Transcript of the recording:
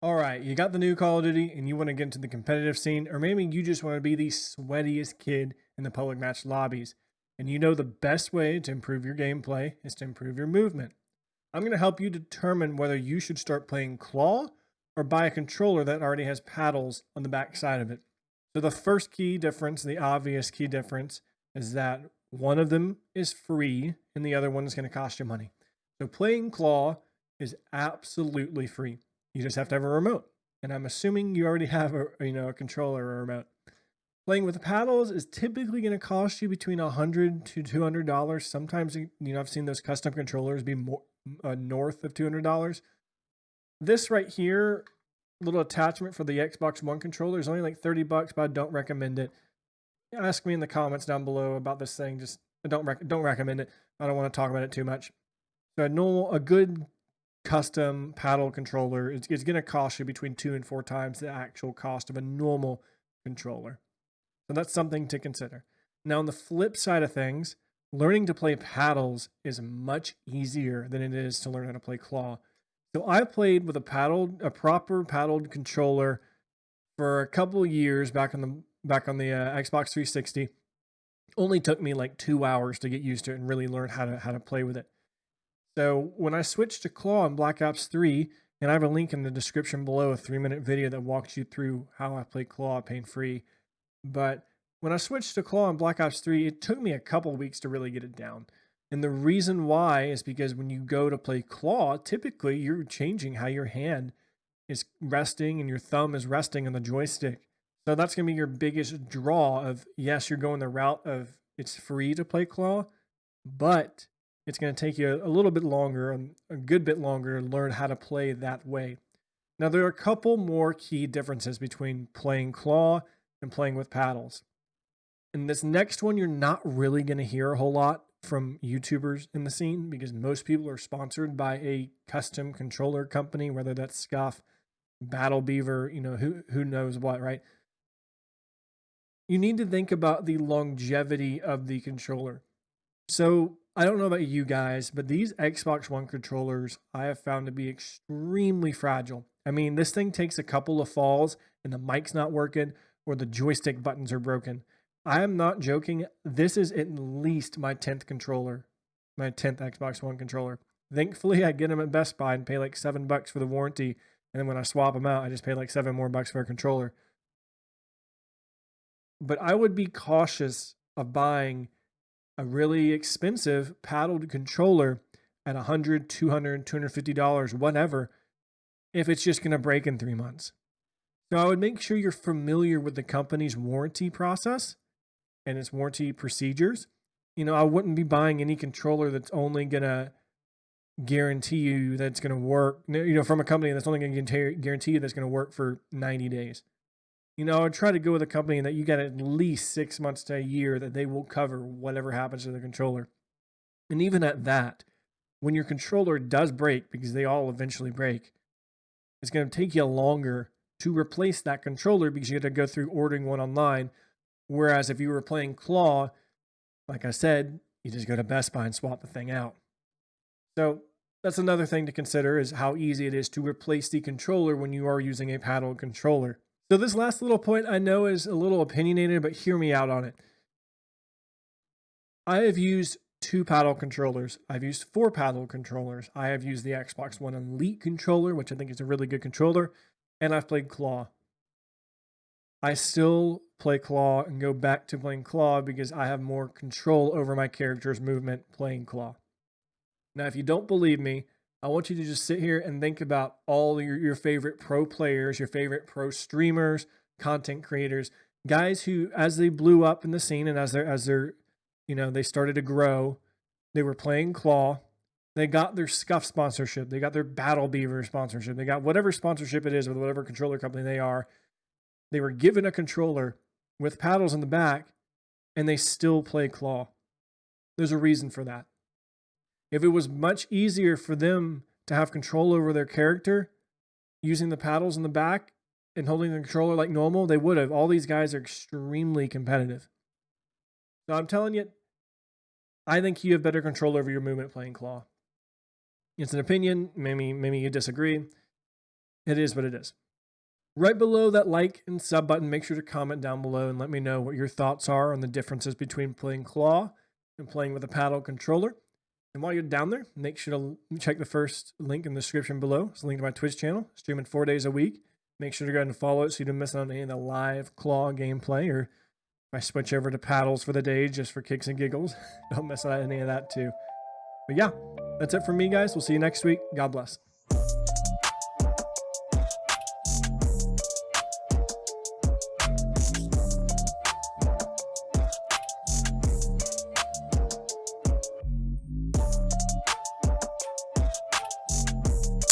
All right, you got the new Call of Duty and you want to get into the competitive scene, or maybe you just want to be the sweatiest kid in the public match lobbies. And you know the best way to improve your gameplay is to improve your movement. I'm going to help you determine whether you should start playing claw or buy a controller that already has paddles on the back side of it. So the first key difference, the obvious key difference, is that one of them is free and the other one is going to cost you money. So playing claw is absolutely free. You just have to have a remote. And I'm assuming you already have a controller or a remote. Playing with paddles is typically going to cost you between $100 to $200. Sometimes, I've seen those custom controllers be more north of $200. This right here, little attachment for the Xbox One controller is only like $30, but I don't recommend it. Ask me in the comments down below about this thing. Just don't recommend it. I don't want to talk about it too much. So a good custom paddle controller is going to cost you between 2 and 4 times the actual cost of a normal controller. So that's something to consider. Now, on the flip side of things, learning to play paddles is much easier than it is to learn how to play claw. So I played with a proper paddled controller for a couple of years back on the Xbox 360. Only took me like 2 hours to get used to it and really learn how to play with it. So when I switched to claw in Black Ops 3, and I have a link in the description below, a 3-minute video that walks you through how I play claw pain-free. But when I switched to claw in Black Ops 3, it took me a couple weeks to really get it down. And the reason why is because when you go to play claw, typically you're changing how your hand is resting and your thumb is resting on the joystick. So that's going to be your biggest draw of, yes, you're going the route of it's free to play claw, but it's going to take you a little bit longer, a good bit longer, to learn how to play that way. Now, there are a couple more key differences between playing claw and playing with paddles. And this next one, you're not really going to hear a whole lot from YouTubers in the scene because most people are sponsored by a custom controller company, whether that's Scuf, Beaver, who knows what, right? You need to think about the longevity of the controller. So I don't know about you guys, but these Xbox One controllers I have found to be extremely fragile. I mean, this thing takes a couple of falls and the mic's not working or the joystick buttons are broken. I am not joking. This is at least my 10th controller, my 10th Xbox One controller. Thankfully, I get them at Best Buy and pay like $7 for the warranty. And then when I swap them out, I just pay like $7 more for a controller. But I would be cautious of buying a really expensive paddled controller at $100, $200, $250, whatever, if it's just going to break in 3 months. So I would make sure you're familiar with the company's warranty process and its warranty procedures. I wouldn't be buying any controller that's only going to guarantee you that it's going to work, from a company that's only going to guarantee you that's going to work for 90 days. I would try to go with a company that you got at least 6 months to a year that they will cover whatever happens to the controller. And even at that, when your controller does break, because they all eventually break, it's going to take you longer to replace that controller because you have to go through ordering one online. Whereas if you were playing claw, like I said, you just go to Best Buy and swap the thing out. So that's another thing to consider, is how easy it is to replace the controller when you are using a paddle controller. So this last little point I know is a little opinionated, but hear me out on it. I have used 2 paddle controllers. I've used 4 paddle controllers. I have used the Xbox One Elite controller, which I think is a really good controller, and I've played claw. I still play claw and go back to playing claw because I have more control over my character's movement playing claw. Now, if you don't believe me, I want you to just sit here and think about all your favorite pro players, your favorite pro streamers, content creators, guys who, as they blew up in the scene and as they started to grow, they were playing claw. They got their Scuf sponsorship. They got their Beaver sponsorship. They got whatever sponsorship it is with whatever controller company they are. They were given a controller with paddles in the back, and they still play claw. There's a reason for that. If it was much easier for them to have control over their character using the paddles in the back and holding the controller like normal, they would have. All these guys are extremely competitive. So I'm telling you, I think you have better control over your movement playing claw. It's an opinion. Maybe you disagree. it is what it is. Right below that like and sub button, make sure to comment down below and let me know what your thoughts are on the differences between playing claw and playing with a paddle controller. And while you're down there, make sure to check the first link in the description below. It's a link to my Twitch channel, streaming 4 days a week. Make sure to go ahead and follow it so you don't miss out on any of the live claw gameplay, or if I switch over to paddles for the day just for kicks and giggles, don't miss out on any of that too. But yeah, that's it from me, guys. We'll see you next week. God bless.